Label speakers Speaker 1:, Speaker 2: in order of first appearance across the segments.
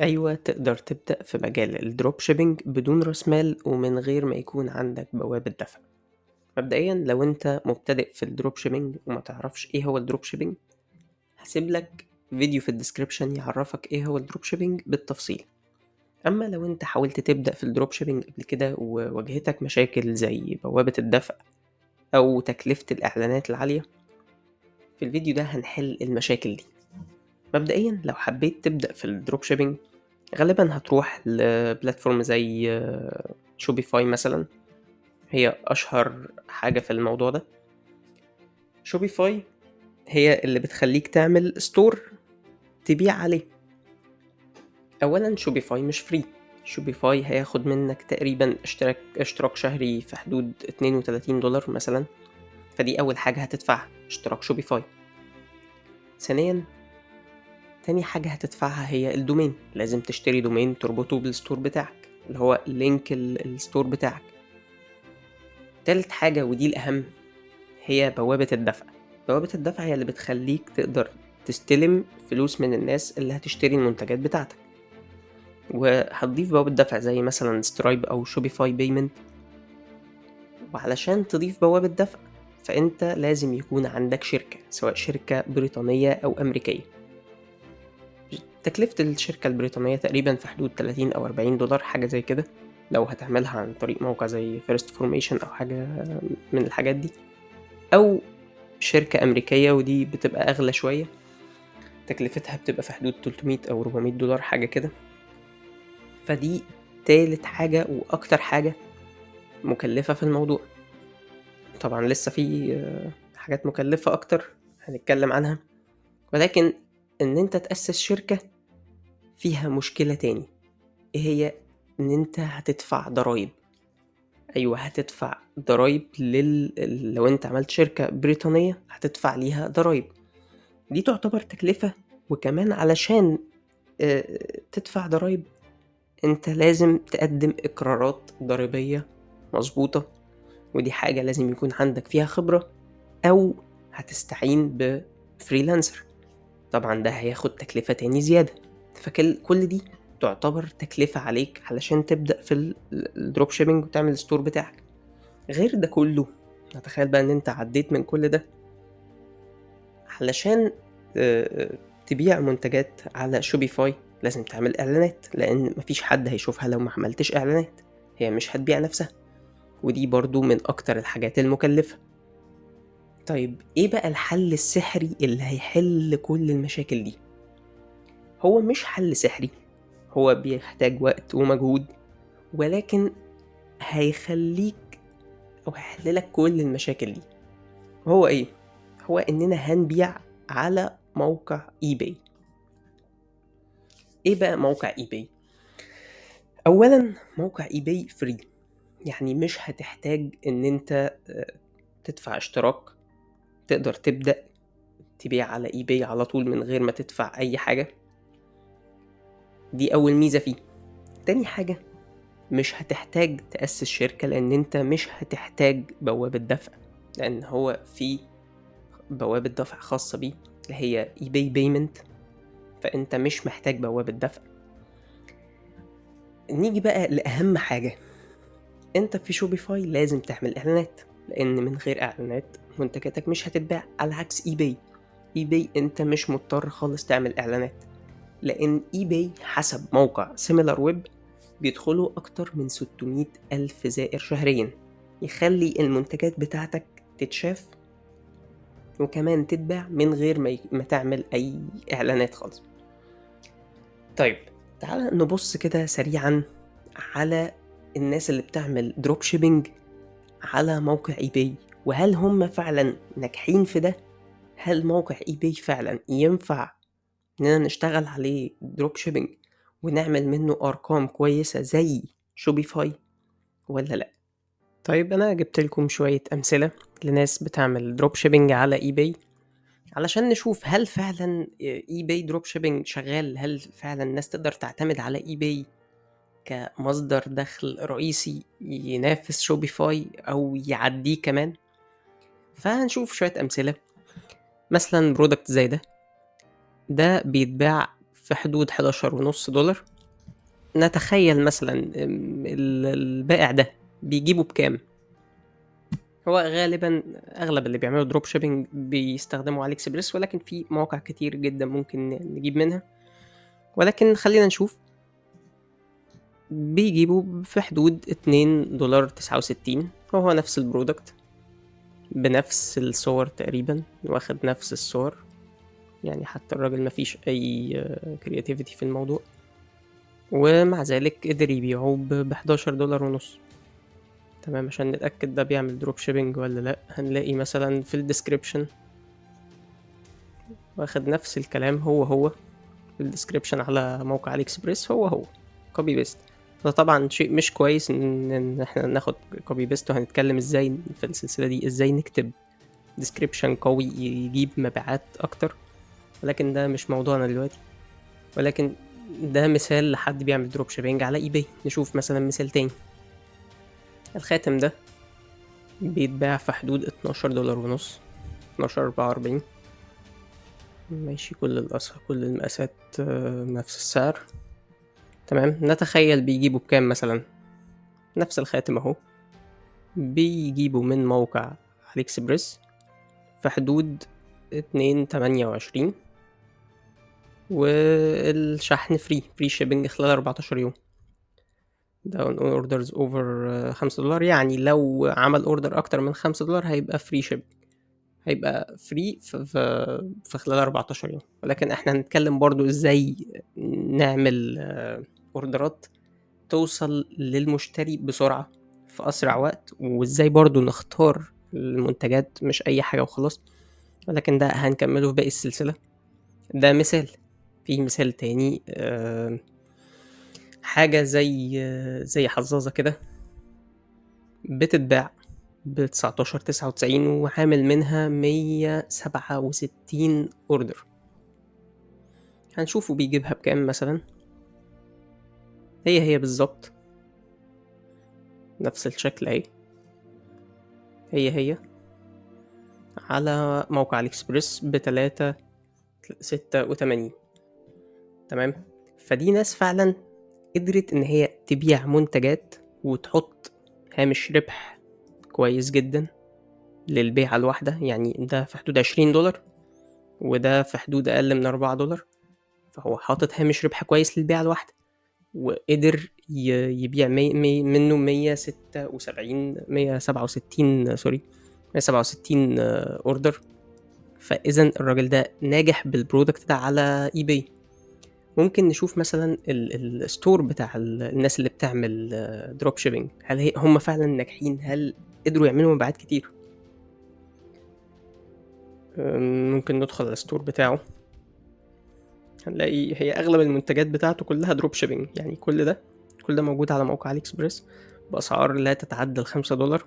Speaker 1: أيوه، تقدر تبدأ في مجال الدروب شيبينج بدون راس مال ومن غير ما يكون عندك بوابة دفع. مبدئيًا لو أنت مبتدئ في الدروب شيبينج وما تعرفش إيه هو الدروب شيبينج، هاسيب لك فيديو في الديسكريبشن يعرفك إيه هو الدروب شيبينج بالتفصيل. أما لو أنت حاولت تبدأ في الدروب شيبينج قبل كده وواجهتك مشاكل زي بوابة الدفع أو تكلفة الإعلانات العالية، في الفيديو ده هنحل المشاكل دي. مبدئيًا لو حبيت تبدأ في الدروب شيبينج غالبًا هتروح لبلاتفورم زي شوبيفاي مثلًا، هي أشهر حاجة في الموضوع ده. شوبيفاي هي اللي بتخلّيك تعمل store تبيع عليه. أولًا شوبيفاي مش free، شوبيفاي هياخد منك تقريبًا اشتراك شهري في حدود $32 مثلًا، فدي أول حاجة هتدفعها، اشتراك شوبيفاي. ثانيًا، تاني حاجة هتدفعها هي الdomain، لازم تشتري domain تربطه بالstore بتاعك، اللي هو link الstore بتاعك. تالت حاجة ودي الأهم هي بوابة الدفع. بوابة الدفع هي اللي بتخلّيك تقدر تستلم فلوس من الناس اللي هتشتري المنتجات بتاعتك، وهتضيف بوابة دفع زي مثلًا stripe أو shopify payment. وعلشان تضيف بوابة دفع فأنت لازم يكون عندك شركة، سواء شركة بريطانية أو أمريكية. تكلفة الشركة البريطانية تقريبًا في حدود 30 أو $40 حاجة زي كده، لو هتعملها عن طريق موقع زي first formation أو حاجة من الحاجات دي، أو شركة أمريكية ودي بتبقى أغلى شوية، تكلفتها بتبقى في حدود 300 أو $400 حاجة كده. فدي تالت حاجة وأكتر حاجة مكلفة في الموضوع. طبعًا لسه في حاجات مكلفة أكتر هنتكلم عنها، ولكن إن أنت تأسس شركة فيها مشكلة تاني، إيه هي؟ إن أنت هتدفع ضرايب. أيوه، هتدفع ضرايب لو أنت عملت شركة بريطانية هتدفع ليها ضرايب، دي تعتبر تكلفة. وكمان علشان تدفع ضرايب أنت لازم تقدم إقرارات ضريبية مضبوطة، ودي حاجة لازم يكون عندك فيها خبرة، أو هتستعين بfreelancer. طبعًا ده هياخد تكلفة تاني زيادة، كل دي تعتبر تكلفة عليك علشان تبدأ في الdrop shipping وتعمل الstore بتاعك. غير ده كله، تخيل بقى إن أنت عدّيت من كل ده علشان تبيع منتجات على Shopify لازم تعمل إعلانات، لإن ما فيش حد هيشوفها لو ما عملتش إعلانات، هي مش هتبيع نفسها، ودي برضه من أكتر الحاجات المكلفة. طيب إيه بقى الحل السحري اللي هيحل كل المشاكل دي؟ هو مش حل سحري، هو بيحتاج وقت ومجهود، ولكن هيخلّيك أو هيحل لك كل المشاكل دي. وهو إيه؟ هو إننا هنبيع على موقع eBay. إيه بقى موقع eBay؟ أولًا موقع eBay free، يعني مش هتحتاج إن أنت تدفع اشتراك، تقدر تبدأ تبيع على eBay على طول من غير ما تدفع أي حاجة، دي أول ميزة فيه. تاني حاجة، مش هتحتاج تأسس شركة لأن أنت مش هتحتاج بوابة دفع، لأن هو في بوابة دفع خاصة بيه اللي هي eBay payment، فأنت مش محتاج بوابة دفع. نيجي بقى لأهم حاجة، أنت في شوبيفاي لازم تعمل إعلانات، لأن من غير إعلانات منتجاتك مش هتتباع، على عكس eBay أنت مش مضطر خالص تعمل إعلانات، لأن eBay حسب موقع SimilarWeb بيدخلوا أكتر من 600,000 زائر شهريًا، يخلّي المنتجات بتاعتك تتشاف وكمان تتباع من غير ما تعمل أي إعلانات خالص. طيب تعالَ نبُص كده سريعًا على الناس اللي بتعمل drop shipping على موقع eBay، وهل هم فعلًا ناجحين في ده؟ هل موقع eBay فعلًا ينفع إننا نشتغل عليه drop shipping ونعمل منه أرقام كويسة زي shopify والّا لأ؟ طيب أنا جِبت لكم شوية أمثلة لناس بتعمل drop shipping على eBay علشان نشوف هل فعلًا eBay drop shipping شغال، هل فعلًا الناس تقدر تعتمد على eBay كمصدر دخل رئيسي ينافس shopify أو يعدّيه كمان. فهنشوف شوية أمثلة، مثلًا product زي ده بيتباع في حدود $11.50. نتخيل مثلا البائع ده بيجيبه بكام؟ هو غالبا اغلب اللي بيعملوا دروب شيبينج بيستخدموا علي اكسبريس، ولكن في مواقع كتير جدا ممكن نجيب منها. ولكن خلينا نشوف. بيجيبوا في حدود $2.69. هو نفس البرودكت بنفس الصور تقريبا، واخد نفس الصور، يعني حتى الراجل مفيش اي كرياتيفيتي في الموضوع، ومع ذلك قدر يبيعه $11.50. تمام، عشان نتأكد ده بيعمل دروب شيبينج ولا لا، هنلاقي مثلا في الديسكريبشن واخد نفس الكلام هو في الديسكريبشن على موقع علي اكسبريس، هو كوبي بيست. ده طبعا شيء مش كويس ان احنا ناخد كوبي بيست، وهنتكلم ازاي في السلسلة دي ازاي نكتب ديسكريبشن قوي يجيب مبيعات اكتر، ولكن ده مش موضوعنا دلوقتي. ولكن ده مثال لحد بيعمل دروب شيبينج على اي باي. نشوف مثلا مثال تاني. الخاتم ده بيتباع في حدود $12.50، 12.44. ماشي، كل المقاسات نفس السعر. تمام، نتخيل بيجيبوا بكام مثلا. نفس الخاتم اهو بيجيبوا من موقع علي اكسبريس في حدود 2.28، والشحن فري شيبنج خلال 14 يوم. ده on orders over $5، يعني لو عمل اوردر اكتر من $5 هيبقى فري شيب، هيبقى فري في خلال 14 يوم. ولكن احنا هنتكلم برضو ازاي نعمل اوردرات توصل للمشتري بسرعة في أسرع وقت، وازاي برضو نختار المنتجات، مش أي حاجة وخلاص. ولكن ده هنكمله في باقي السلسلة. ده مثال. في مثال تاني، حاجة زي حظاظة كده بتتباع ب19.99، وعامل منها 167 اوردر. هنشوفه بيجيبها بكام مثلا. هي بالظبط نفس الشكل اهي، هي على موقع الإكسبريس ب3.86. تمام، فدي ناس فعلا قدرت إن هي تبيع منتجات وتحط هامش ربح كويس جدا للبيعة الواحدة. يعني ده في حدود $20 وده في حدود أقل من $4، فهو حاطط هامش ربح كويس للبيعة الواحدة، وقدر يبيع منه 167 سوري 167 اوردر. فاذا الراجل ده ناجح بالبرودكت ده على اي باي. ممكن نشوف مثلا الستور بتاع الناس اللي بتعمل دروب شيبينج، هل هم فعلا ناجحين؟ هل قدروا يعملوا مبيعات كتير؟ ممكن ندخل على الستور بتاعه، هنلاقي هي اغلب المنتجات بتاعته كلها دروب شيبينج. يعني كل ده موجود على موقع علي اكسبريس باسعار لا تتعدى $5.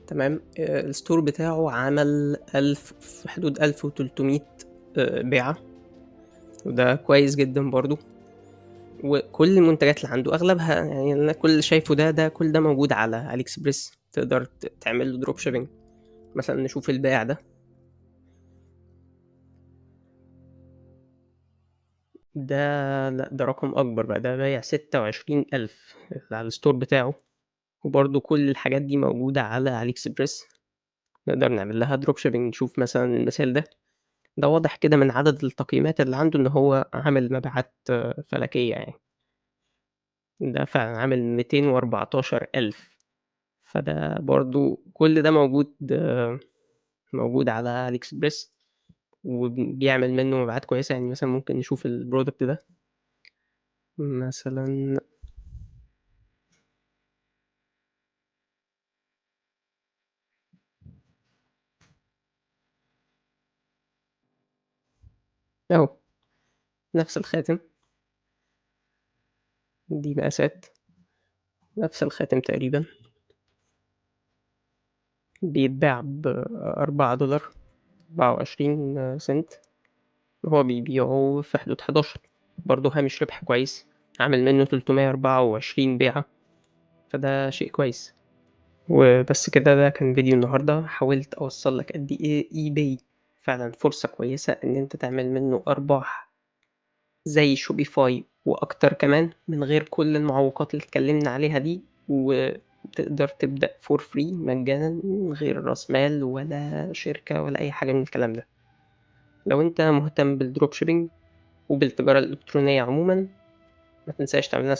Speaker 1: تمام، الستور بتاعه عمل في حدود 1300 بيعة، وده كويس جدا برضو. وكل المنتجات اللي عنده اغلبها، يعني انا كل اللي شايفه ده كل ده موجود على علي اكسبريس، تقدر تعمل له دروب شيبينج. مثلا نشوف البائع ده. لا، ده رقم اكبر بقى، ده بايع 26,000 على الستور بتاعه. وبرضو كل الحاجات دي موجودة على علي اكسبريس، نقدر نعمل لها دروب شيبينج. نشوف مثلا المثال ده واضح كده من عدد التقييمات اللي عنده ان هو عامل مبيعات فلكية يعني. ده فعلا عامل 214,000. فده برضو كل ده موجود على علي اكسبريس، وبيعمل منه مبيعات كويسة. يعني مثلا ممكن نشوف البرودكت ده مثلا اهو، نفس الخاتم، دي مقاسات نفس الخاتم تقريبا، بيتباع $4، 24 سنت. هو بيبيعه في حدود 11، برضه هامش ربح كويس، عامل منه 324 بيعة، فده شيء كويس. وبس كده، ده كان فيديو النهاردة. حاولت أوصل لك قد إيه إي باي فعلا فرصة كويسة إن أنت تعمل منه أرباح زي Shopify وأكتر كمان من غير كل المعوقات اللي اتكلمنا عليها دي، وتقدر تبدأ for free مجانًا من غير رأس مال ولا شركة ولا أي حاجة من الكلام ده. لو أنت مهتم بالdropshipping وبالتجارة الإلكترونية عمومًا، ما تنساش تعمل لنا